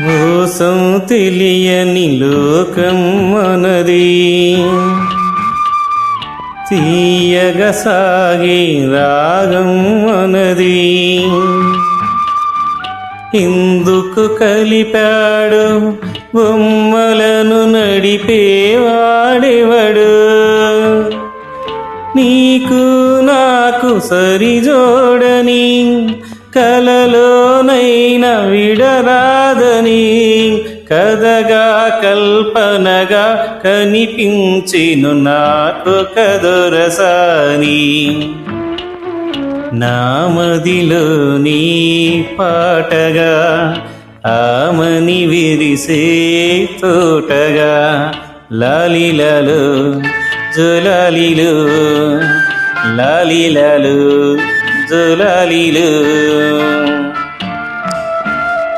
మోసం తెలియని లోకం మనది, తీయగా సాగే రాగం మనది. ఎందుకు కలిపాడు బొమ్మలను నడిపేవాడెవడు, నీకు నాకు సరిజోడని కలలోనైనా విడరాదని కథగా కల్పనగా కనిపించెను నాకు కదొరసాని. నా మదిలో నీ పాటగా ఆమని విరిసే తోటగా లాలిలాలు జులాలిలు లాలిలాలు జులాలిలు.